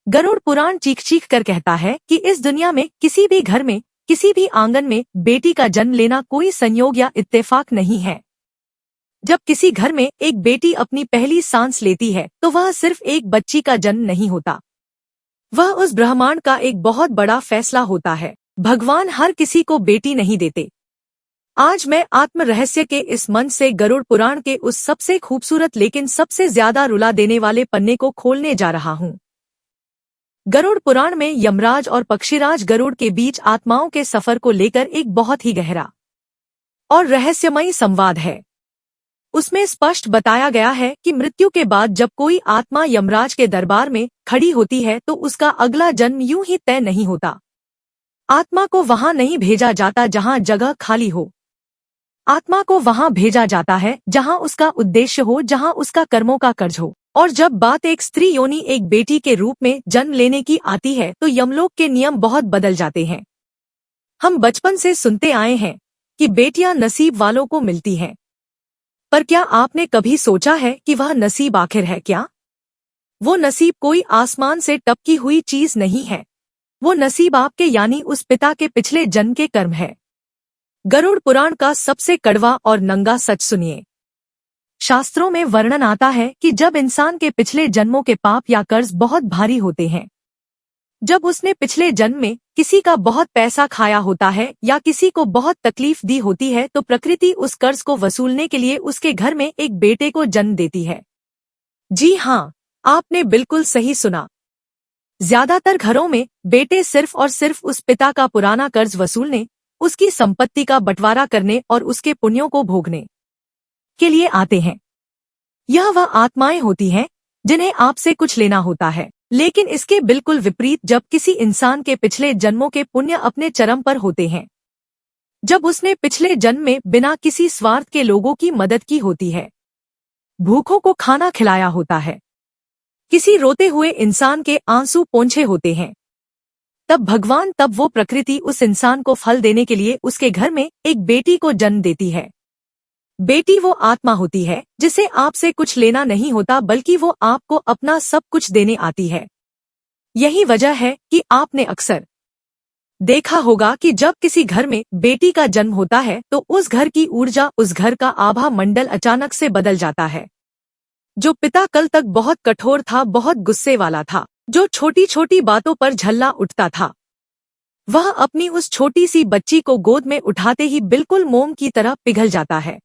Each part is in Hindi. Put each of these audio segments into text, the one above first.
गरुड़ पुराण चीख चीख कर कहता है कि इस दुनिया में किसी भी घर में, किसी भी आंगन में बेटी का जन्म लेना कोई संयोग या इत्तेफाक नहीं है। जब किसी घर में एक बेटी अपनी पहली सांस लेती है तो वह सिर्फ एक बच्ची का जन्म नहीं होता, वह उस ब्रह्मांड का एक बहुत बड़ा फैसला होता है। भगवान हर किसी को बेटी नहीं देते। आज मैं आत्म रहस्य के इस मंच से गरुड़ पुराण के उस सबसे खूबसूरत लेकिन सबसे ज्यादा रुला देने वाले पन्ने को खोलने जा रहा हूँ। गरुड़ पुराण में यमराज और पक्षीराज गरुड़ के बीच आत्माओं के सफर को लेकर एक बहुत ही गहरा और रहस्यमयी संवाद है। उसमें स्पष्ट बताया गया है कि मृत्यु के बाद जब कोई आत्मा यमराज के दरबार में खड़ी होती है तो उसका अगला जन्म यूं ही तय नहीं होता। आत्मा को वहां नहीं भेजा जाता जहां जगह खाली हो। आत्मा को वहां भेजा जाता है जहां उसका उद्देश्य हो, जहां उसका कर्मों का कर्ज हो। और जब बात एक स्त्री योनि, एक बेटी के रूप में जन्म लेने की आती है तो यमलोक के नियम बहुत बदल जाते हैं। हम बचपन से सुनते आए हैं कि बेटियां नसीब वालों को मिलती हैं, पर क्या आपने कभी सोचा है कि वह नसीब आखिर है क्या? वो नसीब कोई आसमान से टपकी हुई चीज नहीं है। वो नसीब आपके यानी उस पिता के पिछले जन्म के कर्म है। गरुड़ पुराण का सबसे कड़वा और नंगा सच सुनिए। शास्त्रों में वर्णन आता है कि जब इंसान के पिछले जन्मों के पाप या कर्ज बहुत भारी होते हैं, जब उसने पिछले जन्म में किसी का बहुत पैसा खाया होता है या किसी को बहुत तकलीफ दी होती है, तो प्रकृति उस कर्ज को वसूलने के लिए उसके घर में एक बेटे को जन्म देती है। जी हाँ, आपने बिल्कुल सही सुना। ज्यादातर घरों में बेटे सिर्फ और सिर्फ उस पिता का पुराना कर्ज वसूलने, उसकी संपत्ति का बंटवारा करने और उसके पुण्यों को भोगने के लिए आते हैं। यह वह आत्माएं होती हैं जिन्हें आपसे कुछ लेना होता है। लेकिन इसके बिल्कुल विपरीत, जब किसी इंसान के पिछले जन्मों के पुण्य अपने चरम पर होते हैं, जब उसने पिछले जन्म में बिना किसी स्वार्थ के लोगों की मदद की होती है, भूखों को खाना खिलाया होता है, किसी रोते हुए इंसान के आंसू पोंछे होते हैं, तब वो प्रकृति उस इंसान को फल देने के लिए उसके घर में एक बेटी को जन्म देती है। बेटी वो आत्मा होती है जिसे आपसे कुछ लेना नहीं होता, बल्कि वो आपको अपना सब कुछ देने आती है। यही वजह है कि आपने अक्सर देखा होगा कि जब किसी घर में बेटी का जन्म होता है तो उस घर की ऊर्जा, उस घर का आभा मंडल अचानक से बदल जाता है। जो पिता कल तक बहुत कठोर था, बहुत गुस्से वाला था, जो छोटी छोटी बातों पर झल्ला उठता था, वह अपनी उस छोटी सी बच्ची को गोद में उठाते ही बिल्कुल मोम की तरह पिघल जाता है।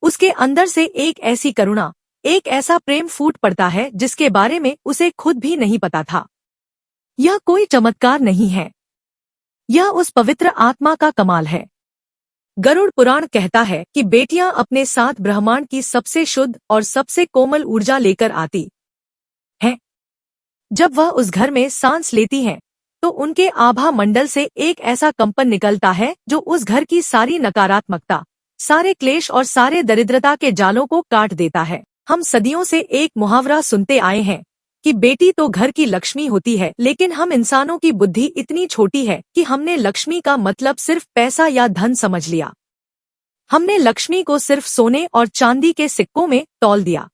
उसके अंदर से एक ऐसी करुणा, एक ऐसा प्रेम फूट पड़ता है जिसके बारे में उसे खुद भी नहीं पता था। यह कोई चमत्कार नहीं है, यह उस पवित्र आत्मा का कमाल है। गरुड़ पुराण कहता है कि बेटियां अपने साथ ब्रह्मांड की सबसे शुद्ध और सबसे कोमल ऊर्जा लेकर आती हैं। जब वह उस घर में सांस लेती हैं तो उनके आभा मंडल से एक ऐसा कंपन निकलता है जो उस घर की सारी नकारात्मकता, सारे क्लेश और सारे दरिद्रता के जालों को काट देता है। हम सदियों से एक मुहावरा सुनते आए हैं कि बेटी तो घर की लक्ष्मी होती है, लेकिन हम इंसानों की बुद्धि इतनी छोटी है कि हमने लक्ष्मी का मतलब सिर्फ पैसा या धन समझ लिया। हमने लक्ष्मी को सिर्फ सोने और चांदी के सिक्कों में तौल दिया।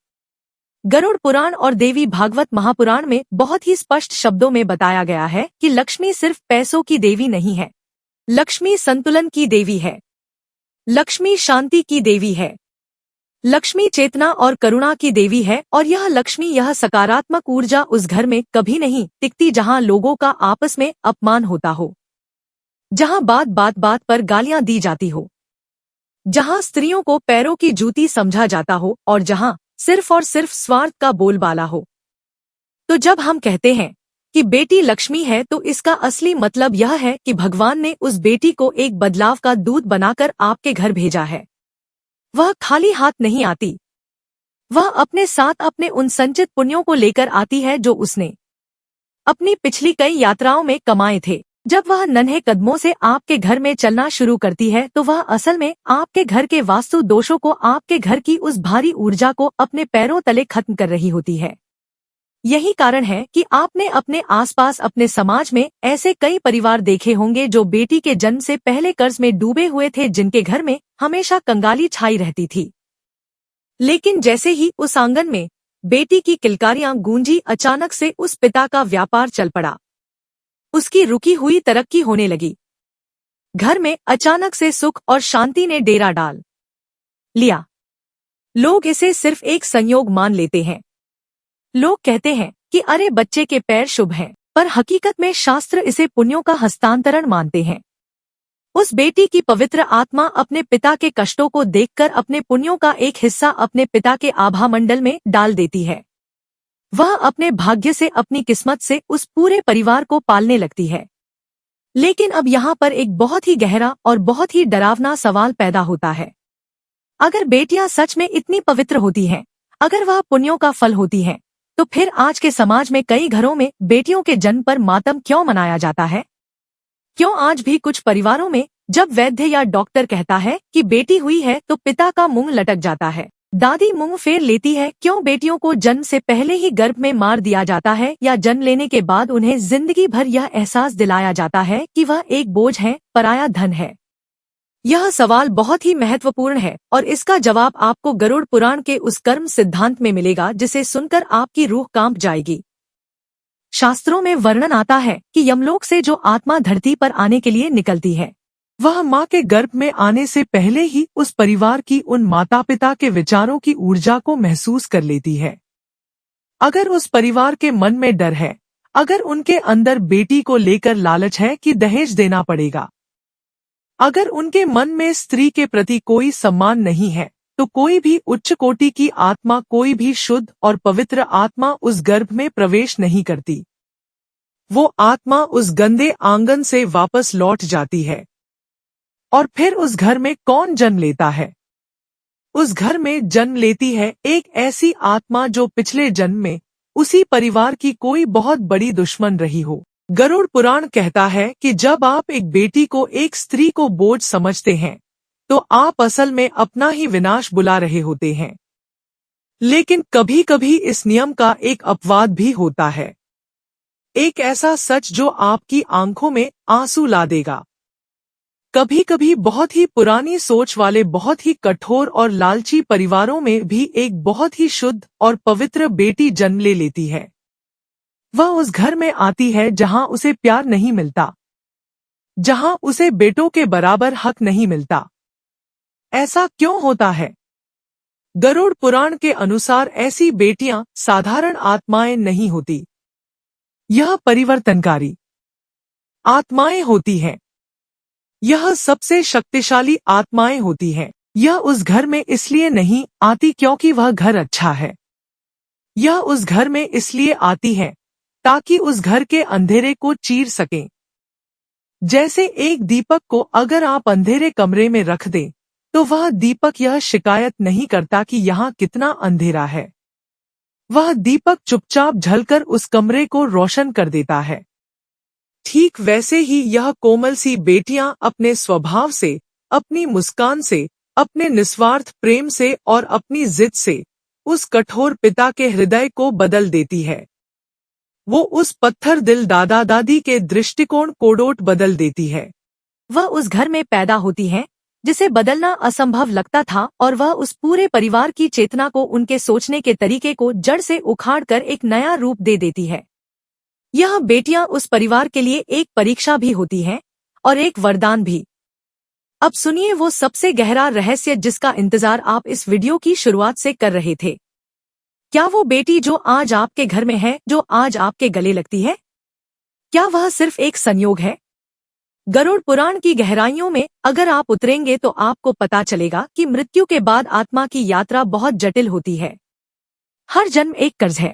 गरुड़ पुराण और देवी भागवत महापुराण में बहुत ही स्पष्ट शब्दों में बताया गया है कि लक्ष्मी सिर्फ पैसों की देवी नहीं है। लक्ष्मी संतुलन की देवी है, लक्ष्मी शांति की देवी है, लक्ष्मी चेतना और करुणा की देवी है। और यह लक्ष्मी, यह सकारात्मक ऊर्जा उस घर में कभी नहीं टिकती जहां लोगों का आपस में अपमान होता हो, जहां बात बात पर गालियां दी जाती हो, जहां स्त्रियों को पैरों की जूती समझा जाता हो और जहां सिर्फ और सिर्फ स्वार्थ का बोलबाला हो। तो जब हम कहते हैं कि बेटी लक्ष्मी है तो इसका असली मतलब यह है कि भगवान ने उस बेटी को एक बदलाव का दूत बनाकर आपके घर भेजा है। वह खाली हाथ नहीं आती, वह अपने साथ अपने उन संचित पुण्यों को लेकर आती है जो उसने अपनी पिछली कई यात्राओं में कमाए थे। जब वह नन्हे कदमों से आपके घर में चलना शुरू करती है तो वह असल में आपके घर के वास्तु दोषों को, आपके घर की उस भारी ऊर्जा को अपने पैरों तले खत्म कर रही होती है। यही कारण है कि आपने अपने आसपास, अपने समाज में ऐसे कई परिवार देखे होंगे जो बेटी के जन्म से पहले कर्ज में डूबे हुए थे, जिनके घर में हमेशा कंगाली छाई रहती थी। लेकिन जैसे ही उस आंगन में बेटी की किलकारियां गूंजी। अचानक से उस पिता का व्यापार चल पड़ा। उसकी रुकी हुई तरक्की होने लगी। घर में अचानक से सुख और शांति ने डेरा डाल लिया। लोग इसे सिर्फ एक संयोग मान लेते हैं। लोग कहते हैं कि अरे बच्चे के पैर शुभ हैं, पर हकीकत में शास्त्र इसे पुण्यों का हस्तांतरण मानते हैं। उस बेटी की पवित्र आत्मा अपने पिता के कष्टों को देखकर अपने पुण्यों का एक हिस्सा अपने पिता के आभा मंडल में डाल देती है। वह अपने भाग्य से, अपनी किस्मत से उस पूरे परिवार को पालने लगती है। लेकिन अब यहाँ पर एक बहुत ही गहरा और बहुत ही डरावना सवाल पैदा होता है। अगर बेटियां सच में इतनी पवित्र होती हैं, अगर वह पुण्यों का फल होती हैं, तो फिर आज के समाज में कई घरों में बेटियों के जन्म पर मातम क्यों मनाया जाता है? क्यों आज भी कुछ परिवारों में जब वैद्य या डॉक्टर कहता है कि बेटी हुई है तो पिता का मुंह लटक जाता है, दादी मुंह फेर लेती है? क्यों बेटियों को जन्म से पहले ही गर्भ में मार दिया जाता है, या जन्म लेने के बाद उन्हें जिंदगी भर यह एहसास दिलाया जाता है कि वह एक बोझ है, पराया धन है? यह सवाल बहुत ही महत्वपूर्ण है और इसका जवाब आपको गरुड़ पुराण के उस कर्म सिद्धांत में मिलेगा जिसे सुनकर आपकी रूह कांप जाएगी। शास्त्रों में वर्णन आता है कि यमलोक से जो आत्मा धरती पर आने के लिए निकलती है, वह माँ के गर्भ में आने से पहले ही उस परिवार की उन माता पिता के विचारों की ऊर्जा को महसूस कर लेती है। अगर उस परिवार के मन में डर है, अगर उनके अंदर बेटी को लेकर लालच है कि दहेज देना पड़ेगा, अगर उनके मन में स्त्री के प्रति कोई सम्मान नहीं है, तो कोई भी उच्च कोटि की आत्मा, कोई भी शुद्ध और पवित्र आत्मा उस गर्भ में प्रवेश नहीं करती। वो आत्मा उस गंदे आंगन से वापस लौट जाती है। और फिर उस घर में कौन जन्म लेता है? उस घर में जन्म लेती है एक ऐसी आत्मा जो पिछले जन्म में उसी परिवार की कोई बहुत बड़ी दुश्मन रही हो। गरुड़ पुराण कहता है कि जब आप एक बेटी को, एक स्त्री को बोझ समझते हैं, तो आप असल में अपना ही विनाश बुला रहे होते हैं। लेकिन कभी कभी इस नियम का एक अपवाद भी होता है, एक ऐसा सच जो आपकी आंखों में आंसू ला देगा। कभी कभी बहुत ही पुरानी सोच वाले, बहुत ही कठोर और लालची परिवारों में भी एक बहुत ही शुद्ध और पवित्र बेटी जन्म ले लेती है। वह उस घर में आती है जहां उसे प्यार नहीं मिलता, जहां उसे बेटों के बराबर हक नहीं मिलता। ऐसा क्यों होता है? गरुड़ पुराण के अनुसार ऐसी बेटियां साधारण आत्माएं नहीं होती, यह परिवर्तनकारी आत्माएं होती हैं। यह सबसे शक्तिशाली आत्माएं होती हैं। यह उस घर में इसलिए नहीं आती क्योंकि वह घर अच्छा है, यह उस घर में इसलिए आती है ताकि उस घर के अंधेरे को चीर सकें। जैसे एक दीपक को अगर आप अंधेरे कमरे में रख दें, तो वह दीपक यह शिकायत नहीं करता कि यहाँ कितना अंधेरा है। वह दीपक चुपचाप जलकर उस कमरे को रोशन कर देता है। ठीक वैसे ही यह कोमल सी बेटियां अपने स्वभाव से, अपनी मुस्कान से, अपने निस्वार्थ प्रेम से और अपनी जिद से उस कठोर पिता के हृदय को बदल देती है। वो उस पत्थर दिल दादा दादी के दृष्टिकोण कोडोट बदल देती है। वह उस घर में पैदा होती है जिसे बदलना असंभव लगता था, और वह उस पूरे परिवार की चेतना को, उनके सोचने के तरीके को जड़ से उखाड़कर एक नया रूप दे देती है। यह बेटियां उस परिवार के लिए एक परीक्षा भी होती हैं और एक वरदान भी। अब सुनिए वो सबसे गहरा रहस्य जिसका इंतजार आप इस वीडियो की शुरुआत से कर रहे थे। क्या वो बेटी जो आज आपके घर में है, जो आज आपके गले लगती है, क्या वह सिर्फ एक संयोग है? गरुड़ पुराण की गहराइयों में अगर आप उतरेंगे तो आपको पता चलेगा कि मृत्यु के बाद आत्मा की यात्रा बहुत जटिल होती है। हर जन्म एक कर्ज है,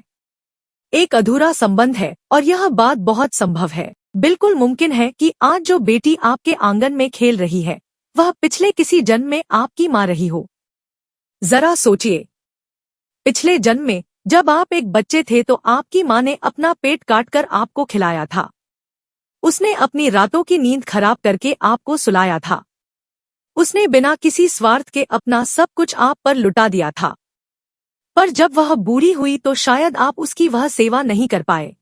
एक अधूरा संबंध है, और यह बात बहुत संभव है, बिल्कुल मुमकिन है कि आज जो बेटी आपके आंगन में खेल रही है, वह पिछले किसी जन्म में आपकी माँ रही हो। जरा सोचिए, पिछले जन्म में जब आप एक बच्चे थे तो आपकी माँ ने अपना पेट काटकर आपको खिलाया था। उसने अपनी रातों की नींद खराब करके आपको सुलाया था। उसने बिना किसी स्वार्थ के अपना सब कुछ आप पर लुटा दिया था। पर जब वह बूढ़ी हुई तो शायद आप उसकी वह सेवा नहीं कर पाए,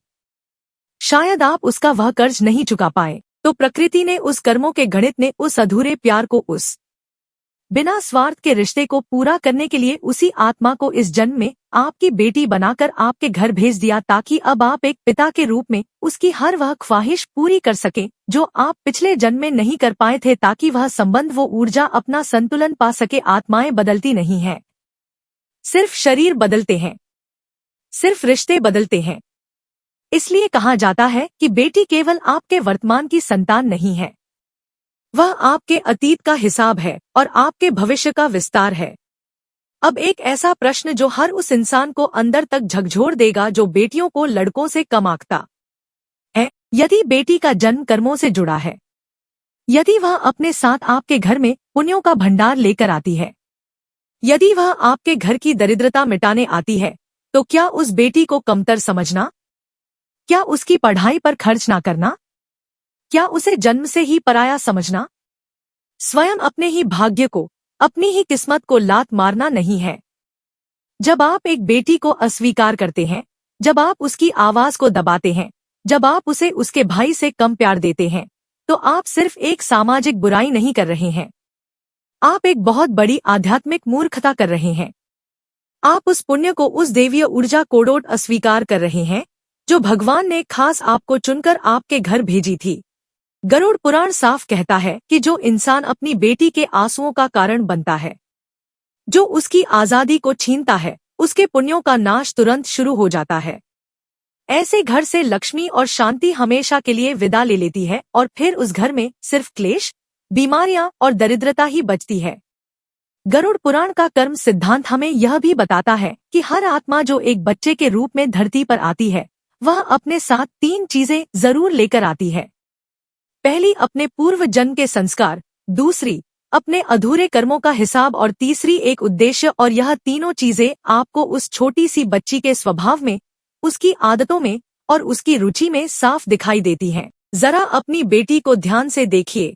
शायद आप उसका वह कर्ज नहीं चुका पाए, तो प्रकृति ने, उस कर्मों के गणित ने उस अधूरे प्यार को, उस बिना स्वार्थ के रिश्ते को पूरा करने के लिए उसी आत्मा को इस जन्म में आपकी बेटी बनाकर आपके घर भेज दिया, ताकि अब आप एक पिता के रूप में उसकी हर वह ख्वाहिश पूरी कर सके जो आप पिछले जन्म में नहीं कर पाए थे, ताकि वह संबंध, वो ऊर्जा अपना संतुलन पा सके। आत्माएं बदलती नहीं हैं, सिर्फ शरीर बदलते हैं, सिर्फ रिश्ते बदलते हैं। इसलिए कहा जाता है कि बेटी केवल आपके वर्तमान की संतान नहीं है, वह आपके अतीत का हिसाब है और आपके भविष्य का विस्तार है। अब एक ऐसा प्रश्न जो हर उस इंसान को अंदर तक झकझोर देगा जो बेटियों को लड़कों से कम आंकता है। यदि बेटी का जन्म कर्मों से जुड़ा है, यदि वह अपने साथ आपके घर में पुण्यों का भंडार लेकर आती है, यदि वह आपके घर की दरिद्रता मिटाने आती है, तो क्या उस बेटी को कमतर समझना? क्या उसकी पढ़ाई पर खर्च ना करना? क्या उसे जन्म से ही पराया समझना? स्वयं अपने ही भाग्य को, अपनी ही किस्मत को लात मारना नहीं है। जब आप एक बेटी को अस्वीकार करते हैं, जब आप उसकी आवाज को दबाते हैं, जब आप उसे उसके भाई से कम प्यार देते हैं, तो आप सिर्फ एक सामाजिक बुराई नहीं कर रहे हैं, आप एक बहुत बड़ी आध्यात्मिक मूर्खता कर रहे हैं। आप उस पुण्य को, उस देवीय ऊर्जा कोडोट अस्वीकार कर रहे हैं जो भगवान ने खास आपको चुनकर आपके घर भेजी थी। गरुड़ पुराण साफ कहता है कि जो इंसान अपनी बेटी के आंसुओं का कारण बनता है, जो उसकी आजादी को छीनता है, उसके पुण्यों का नाश तुरंत शुरू हो जाता है। ऐसे घर से लक्ष्मी और शांति हमेशा के लिए विदा ले लेती है और फिर उस घर में सिर्फ क्लेश, बीमारियां और दरिद्रता ही बचती है। गरुड़ पुराण का कर्म सिद्धांत हमें यह भी बताता है कि हर आत्मा जो एक बच्चे के रूप में धरती पर आती है, वह अपने साथ 3 चीजें जरूर लेकर आती है। पहली, अपने पूर्व जन्म के संस्कार, दूसरी, अपने अधूरे कर्मों का हिसाब और तीसरी, एक उद्देश्य। और यह तीनों चीजें आपको उस छोटी सी बच्ची के स्वभाव में, उसकी आदतों में और उसकी रुचि में साफ दिखाई देती हैं। जरा अपनी बेटी को ध्यान से देखिए,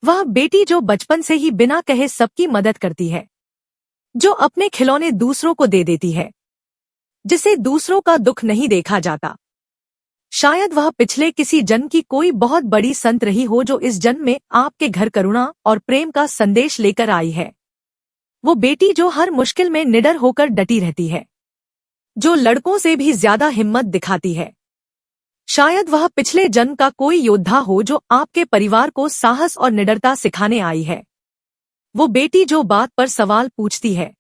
वह बेटी जो बचपन से ही बिना कहे सबकी मदद करती है, जो अपने खिलौने दूसरों को दे देती है, जिसे दूसरों का दुख नहीं देखा जाता। शायद वह पिछले किसी जन्म की कोई बहुत बड़ी संत रही हो जो इस जन्म में आपके घर करुणा और प्रेम का संदेश लेकर आई है। वो बेटी जो हर मुश्किल में निडर होकर डटी रहती है, जो लड़कों से भी ज्यादा हिम्मत दिखाती है। शायद वह पिछले जन्म का कोई योद्धा हो जो आपके परिवार को साहस और निडरता सिखाने आई है। वो बेटी जो बात पर सवाल पूछती है,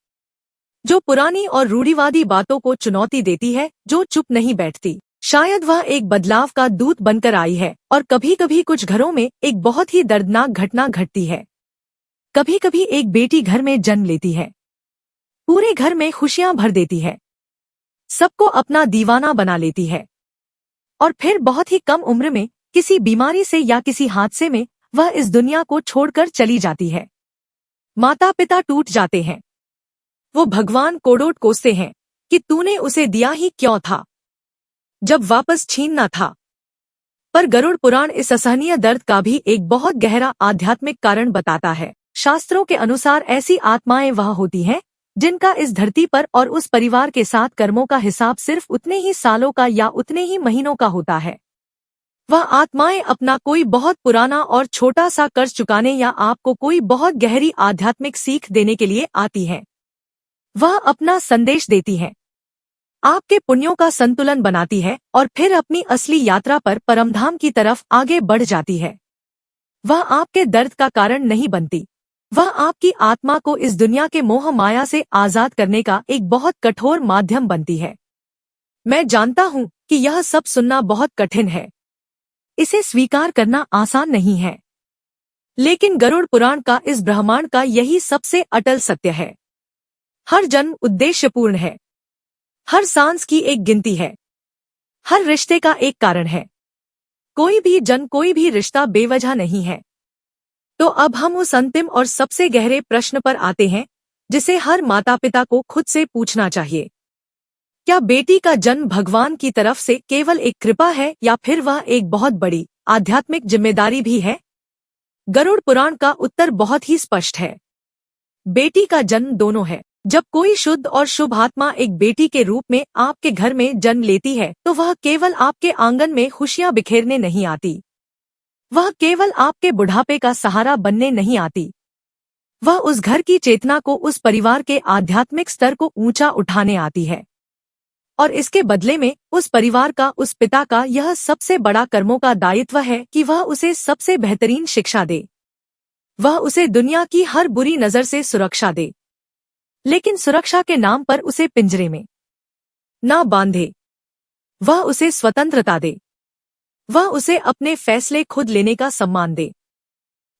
जो पुरानी और रूढ़िवादी बातों को चुनौती देती है, जो चुप नहीं बैठती। शायद वह एक बदलाव का दूत बनकर आई है। और कभी कभी कुछ घरों में एक बहुत ही दर्दनाक घटना घटती है। कभी कभी एक बेटी घर में जन्म लेती है, पूरे घर में खुशियां भर देती है, सबको अपना दीवाना बना लेती है, और फिर बहुत ही कम उम्र में किसी बीमारी से या किसी हादसे में वह इस दुनिया को छोड़कर चली जाती है। माता पिता टूट जाते हैं, वो भगवान कोड़ोट कोसते हैं कि तूने उसे दिया ही क्यों था जब वापस छीनना था। पर गरुड़ पुराण इस असहनीय दर्द का भी एक बहुत गहरा आध्यात्मिक कारण बताता है। शास्त्रों के अनुसार ऐसी आत्माएं वह होती हैं जिनका इस धरती पर और उस परिवार के साथ कर्मों का हिसाब सिर्फ उतने ही सालों का या उतने ही महीनों का होता है। वह आत्माएं अपना कोई बहुत पुराना और छोटा सा कर्ज चुकाने या आपको कोई बहुत गहरी आध्यात्मिक सीख देने के लिए आती हैं। वह अपना संदेश देती है, आपके पुण्यों का संतुलन बनाती है और फिर अपनी असली यात्रा पर परमधाम की तरफ आगे बढ़ जाती है। वह आपके दर्द का कारण नहीं बनती, वह आपकी आत्मा को इस दुनिया के मोह माया से आजाद करने का एक बहुत कठोर माध्यम बनती है। मैं जानता हूँ कि यह सब सुनना बहुत कठिन है, इसे स्वीकार करना आसान नहीं है, लेकिन गरुड़ पुराण का इस ब्रह्मांड का यही सबसे अटल सत्य है। हर जन्म उद्देश्यपूर्ण है, हर सांस की एक गिनती है, हर रिश्ते का एक कारण है। कोई भी जन्म, कोई भी रिश्ता बेवजह नहीं है। तो अब हम उस अंतिम और सबसे गहरे प्रश्न पर आते हैं जिसे हर माता पिता को खुद से पूछना चाहिए। क्या बेटी का जन्म भगवान की तरफ से केवल एक कृपा है या फिर वह एक बहुत बड़ी आध्यात्मिक जिम्मेदारी भी है? गरुड़ पुराण का उत्तर बहुत ही स्पष्ट है। बेटी का जन्म दोनों है। जब कोई शुद्ध और शुभ आत्मा एक बेटी के रूप में आपके घर में जन्म लेती है तो वह केवल आपके आंगन में खुशियां बिखेरने नहीं आती, वह केवल आपके बुढ़ापे का सहारा बनने नहीं आती, वह उस घर की चेतना को, उस परिवार के आध्यात्मिक स्तर को ऊंचा उठाने आती है। और इसके बदले में उस परिवार का, उस पिता का यह सबसे बड़ा कर्मों का दायित्व है कि वह उसे सबसे बेहतरीन शिक्षा दे। वह उसे दुनिया की हर बुरी नजर से सुरक्षा दे, लेकिन सुरक्षा के नाम पर उसे पिंजरे में न बांधे। वह उसे स्वतंत्रता दे। वह उसे अपने फैसले खुद लेने का सम्मान दे।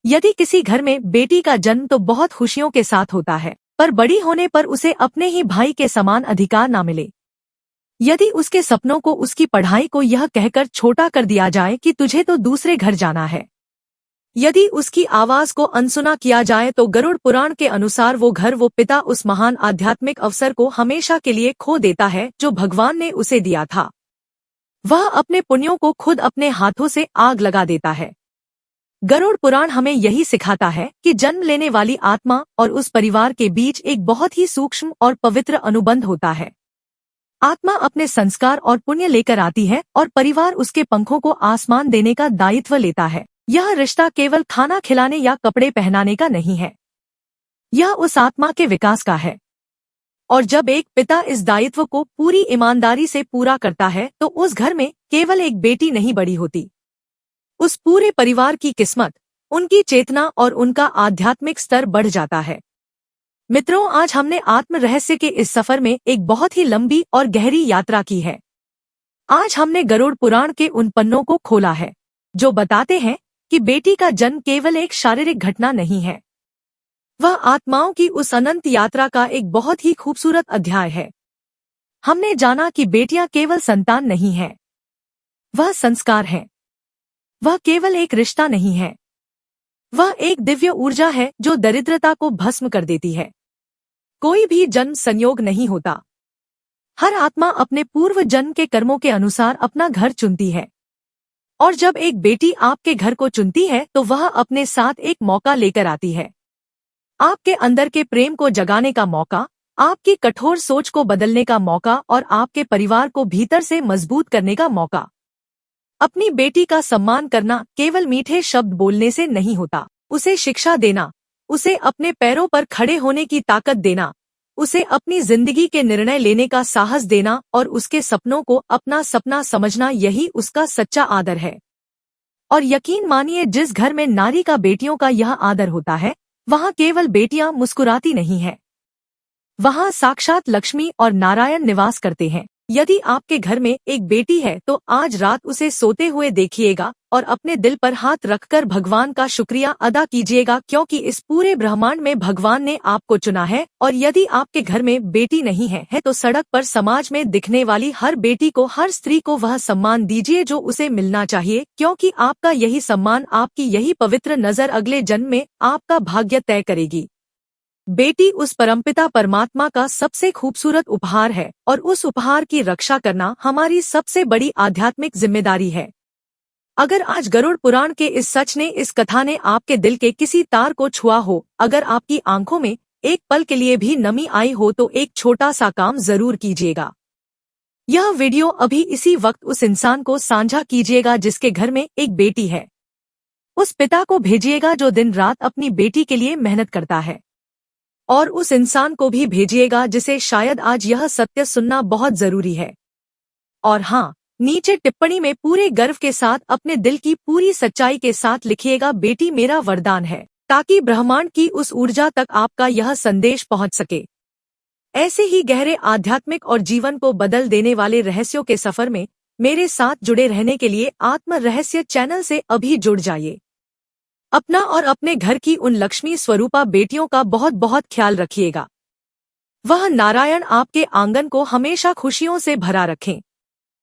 यदि किसी घर में बेटी का जन्म तो बहुत खुशियों के साथ होता है, पर बड़ी होने पर उसे अपने ही भाई के समान अधिकार न मिले। यदि उसके सपनों को, उसकी पढ़ाई को यह कहकर छोटा कर दिया जाए कि तुझे तो दूसरे घर जाना है। यदि उसकी आवाज को अनसुना किया जाए तो गरुड़ पुराण के अनुसार वो घर, वो पिता उस महान आध्यात्मिक अवसर को हमेशा के लिए खो देता है जो भगवान ने उसे दिया था। वह अपने पुण्यों को खुद अपने हाथों से आग लगा देता है। गरुड़ पुराण हमें यही सिखाता है कि जन्म लेने वाली आत्मा और उस परिवार के बीच एक बहुत ही सूक्ष्म और पवित्र अनुबंध होता है। आत्मा अपने संस्कार और पुण्य लेकर आती है और परिवार उसके पंखों को आसमान देने का दायित्व लेता है। यह रिश्ता केवल खाना खिलाने या कपड़े पहनाने का नहीं है, यह उस आत्मा के विकास का है। और जब एक पिता इस दायित्व को पूरी ईमानदारी से पूरा करता है तो उस घर में केवल एक बेटी नहीं बड़ी होती, उस पूरे परिवार की किस्मत, उनकी चेतना और उनका आध्यात्मिक स्तर बढ़ जाता है। मित्रों, आज हमने आत्म रहस्य के इस सफर में एक बहुत ही लंबी और गहरी यात्रा की है। आज हमने गरुड़ पुराण के उन पन्नों को खोला है जो बताते हैं कि बेटी का जन्म केवल एक शारीरिक घटना नहीं है, वह आत्माओं की उस अनंत यात्रा का एक बहुत ही खूबसूरत अध्याय है। हमने जाना कि बेटियां केवल संतान नहीं हैं, वह संस्कार है। वह केवल एक रिश्ता नहीं है, वह एक दिव्य ऊर्जा है जो दरिद्रता को भस्म कर देती है। कोई भी जन्म संयोग नहीं होता। हर आत्मा अपने पूर्व जन्म के कर्मों के अनुसार अपना घर चुनती है। और जब एक बेटी आपके घर को चुनती है तो वह अपने साथ एक मौका लेकर आती है। आपके अंदर के प्रेम को जगाने का मौका, आपकी कठोर सोच को बदलने का मौका और आपके परिवार को भीतर से मजबूत करने का मौका। अपनी बेटी का सम्मान करना केवल मीठे शब्द बोलने से नहीं होता, उसे शिक्षा देना, उसे अपने पैरों पर खड़े होने की ताकत देना, उसे अपनी जिंदगी के निर्णय लेने का साहस देना और उसके सपनों को अपना सपना समझना, यही उसका सच्चा आदर है। और यकीन मानिए, जिस घर में नारी का बेटियों का यह आदर होता है, वहाँ केवल बेटियां मुस्कुराती नहीं हैं, वहाँ साक्षात लक्ष्मी और नारायण निवास करते हैं। यदि आपके घर में एक बेटी है तो आज रात उसे सोते हुए देखिएगा और अपने दिल पर हाथ रखकर भगवान का शुक्रिया अदा कीजिएगा, क्योंकि इस पूरे ब्रह्मांड में भगवान ने आपको चुना है। और यदि आपके घर में बेटी नहीं है तो सड़क पर समाज में दिखने वाली हर बेटी को, हर स्त्री को वह सम्मान दीजिए जो उसे मिलना चाहिए, क्योंकि आपका यही सम्मान, आपकी यही पवित्र नजर अगले जन्म में आपका भाग्य तय करेगी। बेटी उस परमपिता परमात्मा का सबसे खूबसूरत उपहार है और उस उपहार की रक्षा करना हमारी सबसे बड़ी आध्यात्मिक जिम्मेदारी है। अगर आज गरुड़ पुराण के इस सच ने, इस कथा ने आपके दिल के किसी तार को छुआ हो, अगर आपकी आंखों में एक पल के लिए भी नमी आई हो, तो एक छोटा सा काम जरूर कीजिएगा। यह वीडियो अभी इसी वक्त उस इंसान को साझा कीजिएगा जिसके घर में एक बेटी है। उस पिता को भेजिएगा जो दिन रात अपनी बेटी के लिए मेहनत करता है। और उस इंसान को भी भेजिएगा जिसे शायद आज यह सत्य सुनना बहुत जरूरी है। और हाँ, नीचे टिप्पणी में पूरे गर्व के साथ अपने दिल की पूरी सच्चाई के साथ लिखिएगा, बेटी मेरा वरदान है, ताकि ब्रह्मांड की उस ऊर्जा तक आपका यह संदेश पहुंच सके। ऐसे ही गहरे आध्यात्मिक और जीवन को बदल देने वाले रहस्यों के सफर में मेरे साथ जुड़े रहने के लिए आत्म रहस्य चैनल से अभी जुड़ जाइए। अपना और अपने घर की उन लक्ष्मी स्वरूपा बेटियों का बहुत बहुत ख्याल रखिएगा। वह नारायण आपके आंगन को हमेशा खुशियों से भरा रखें।